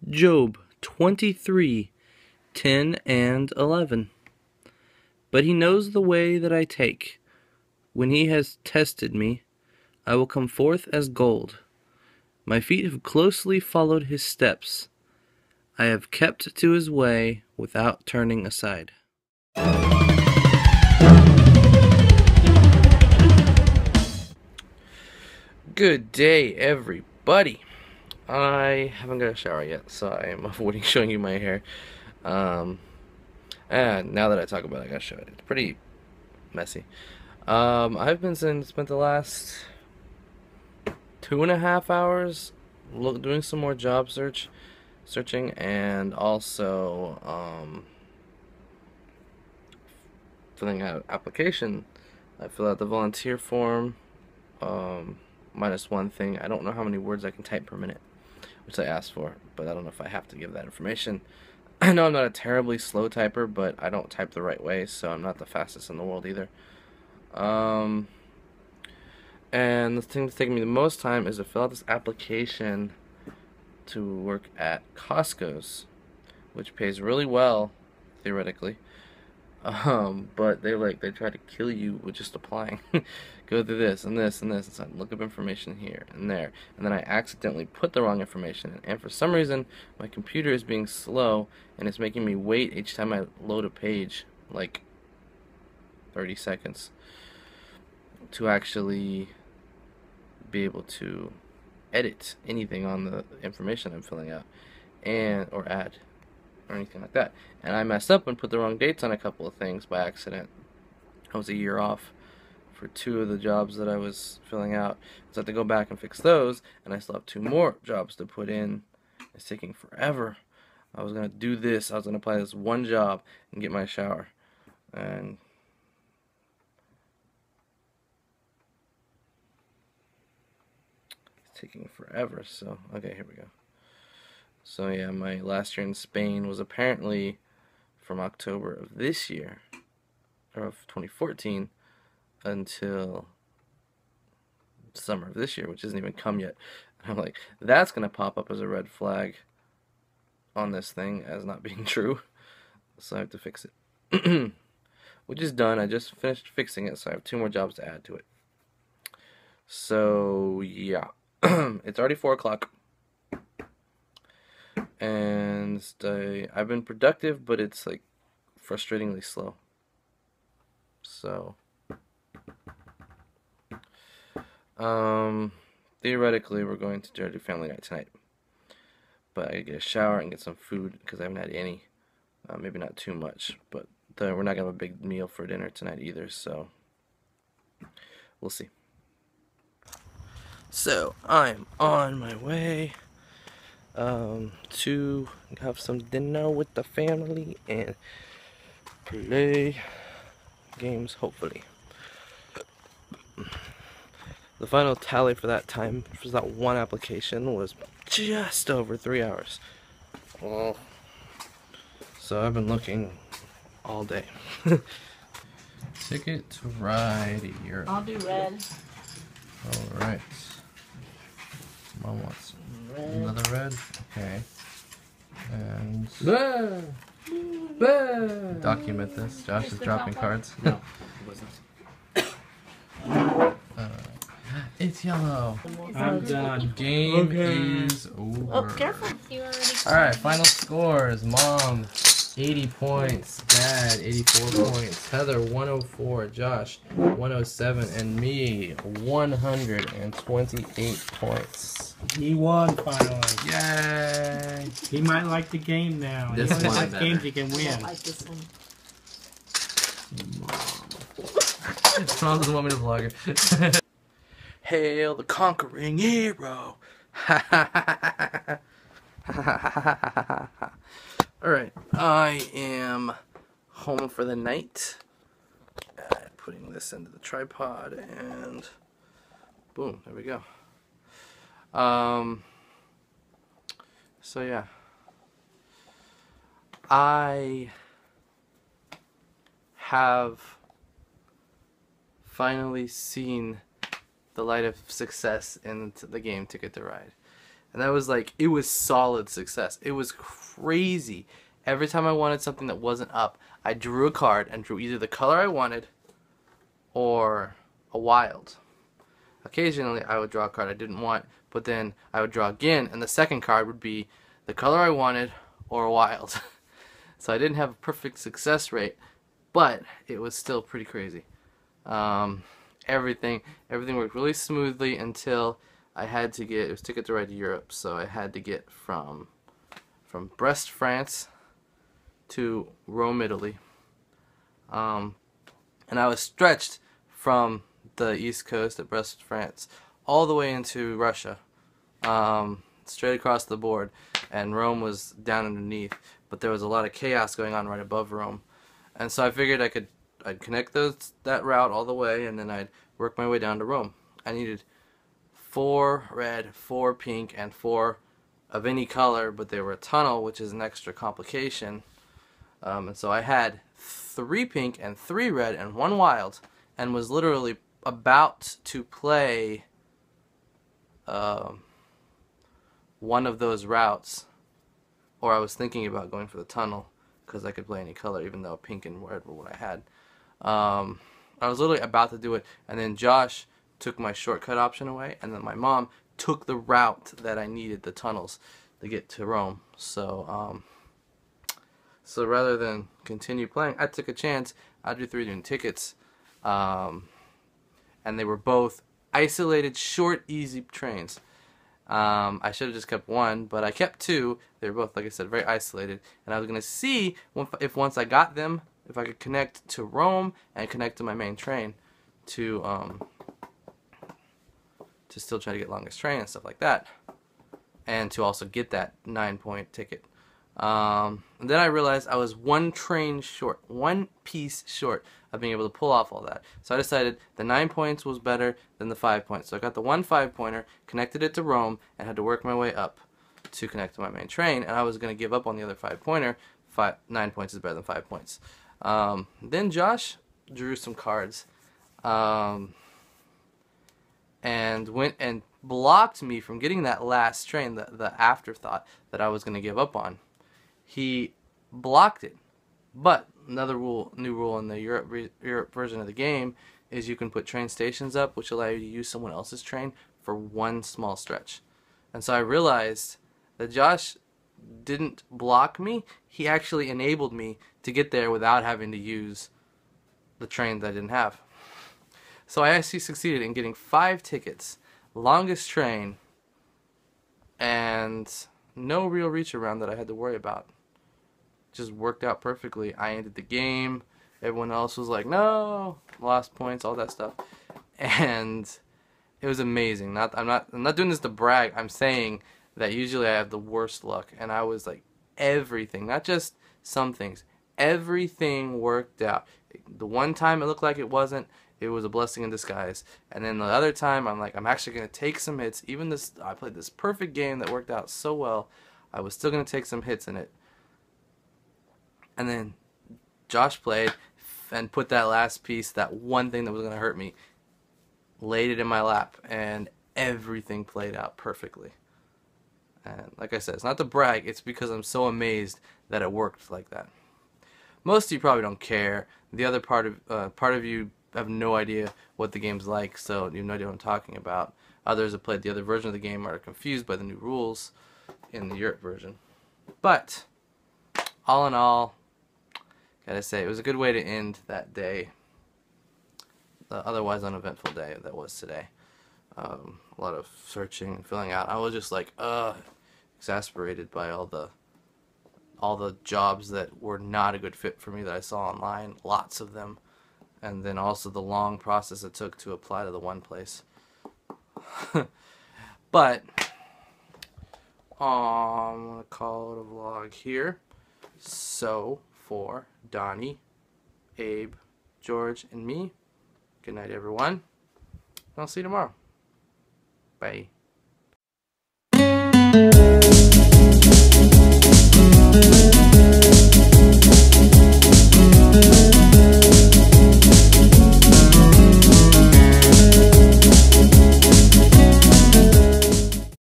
Job 23:10 and 11. But he knows the way that I take. When he has tested me, I will come forth as gold. My feet have closely followed his steps. I have kept to his way without turning aside. Good day, everybody. I haven't got a shower yet, so I am avoiding showing you my hair. And now that I talk about it, I gotta show it. It's pretty messy. I've been spent the last 2.5 hours doing some more job searching, and also filling out an application. I fill out the volunteer form, minus one thing. I don't know how many words I can type per minute, which I asked for, but I don't know if I have to give that information. I know I'm not a terribly slow typer, but I don't type the right way, so I'm not the fastest in the world either. And the thing that's taking me the most time is to fill out this application to work at Costco's, which pays really well, theoretically. But they try to kill you with just applying. Go through this and this and this, and so look up information here and there, and then I accidentally put the wrong information in, and for some reason my computer is being slow and it's making me wait each time I load a page, like 30 seconds, to actually be able to edit anything on the information I'm filling out, or add or anything like that. And I messed up and put the wrong dates on a couple of things by accident. I was a year off for 2 of the jobs that I was filling out, so I have to go back and fix those, and I still have 2 more jobs to put in. It's taking forever. I was gonna do this. I was gonna apply this one job and get my shower, and it's taking forever. So okay, here we go. So yeah, my last year in Spain was apparently from October of this year, or of 2014, until summer of this year, which hasn't even come yet. And I'm like, that's gonna pop up as a red flag on this thing as not being true. So I have to fix it. Which is done. I just finished fixing it, so I have 2 more jobs to add to it. So yeah. It's already 4 o'clock. And I've been productive, but it's like frustratingly slow. So theoretically we're going to do family night tonight, but I get a shower and get some food because I haven't had any. Maybe not too much, but we're not gonna have a big meal for dinner tonight either, so we'll see. So I'm on my way to have some dinner with the family and play games, hopefully. The final tally for that time, for that one application, was just over 3 hours. Well, so I've been looking all day. Ticket to ride Europe. I'll do red. Alright. Mom wants another red? Okay. And document this. Josh is dropping cards. No, it wasn't. It's yellow. I'm done. Game is over. Oh, careful. Alright, final scores. Mom, 80 points. Dad, 84 points. Heather, 104. Josh, 107. And me, 128 points. He won finally. Yay! He might like the game now. This He only one's likes better. games he can I win. don't like this one. Mom doesn't want me to vlog her. Hail the conquering hero! Alright, I am home for the night. Putting this into the tripod, and boom, there we go. So yeah. I have finally seen the light of success in the game Ticket to Ride. And that was like, it was solid success. It was crazy. Every time I wanted something that wasn't up, I drew a card and drew either the color I wanted or a wild. Occasionally, I would draw a card I didn't want, but then I would draw again, and the second card would be the color I wanted or a wild. So I didn't have a perfect success rate, but it was still pretty crazy. Everything worked really smoothly until I had to get, it was ticket to ride to Europe, so I had to get from Brest, France to Rome, Italy. And I was stretched from the East Coast at Brest, France, all the way into Russia, straight across the board, and Rome was down underneath, but there was a lot of chaos going on right above Rome, and so I figured I'd connect that route all the way, and then I'd work my way down to Rome. I needed 4 red, 4 pink, and 4 of any color, but they were a tunnel, which is an extra complication. And so I had 3 pink and 3 red and 1 wild, and was literally about to play one of those routes, or I was thinking about going for the tunnel because I could play any color, even though pink and red were what I had. I was literally about to do it, and then Josh took my shortcut option away, and then my mom took the route that I needed, the tunnels, to get to Rome. So rather than continue playing, I took a chance. I drew 3 different tickets, and they were both isolated, short, easy trains. I should have just kept 1, but I kept 2. They were both, like I said, very isolated, and I was going to see if once I got them, if I could connect to Rome and connect to my main train to still try to get longest train and stuff like that, and to also get that 9-point ticket. And then I realized I was 1 train short, 1 piece short of being able to pull off all that. So I decided the 9 points was better than the 5 points. So I got the 1 5-pointer, connected it to Rome, and had to work my way up to connect to my main train. And I was going to give up on the other 5-pointer. 9 points is better than 5 points. Then Josh drew some cards, and went and blocked me from getting that last train, the afterthought that I was going to give up on. He blocked it. But another new rule in the Europe version of the game is you can put train stations up, which allow you to use someone else's train for 1 small stretch. And so I realized that Josh didn't block me. He actually enabled me to get there without having to use the train that I didn't have. So I actually succeeded in getting 5 tickets, longest train, and no real reach around that I had to worry about. Just worked out perfectly. I ended the game. Everyone else was like, no, lost points, all that stuff. And it was amazing. I'm not doing this to brag. I'm saying that usually I have the worst luck, and I was like, everything, not just some things, everything worked out. The one time it looked like it wasn't, it was a blessing in disguise. And then the other time, I'm like, I'm actually going to take some hits. Even this, I played this perfect game that worked out so well, I was still going to take some hits in it. And then Josh played and put that last piece, that one thing that was going to hurt me, laid it in my lap, and everything played out perfectly. And like I said, it's not to brag, it's because I'm so amazed that it worked like that. Most of you probably don't care. The other part of you have no idea what the game's like, so you have no idea what I'm talking about. Others have played the other version of the game are confused by the new rules in the Europe version. But all in all, gotta say, it was a good way to end that day, the otherwise uneventful day that was today. A lot of searching and filling out. I was just like, exasperated by all the jobs that were not a good fit for me that I saw online, lots of them, and then also the long process it took to apply to the one place. But I'm gonna call it a vlog here. So for Donnie, Abe, George, and me, good night everyone. I'll see you tomorrow. Bye.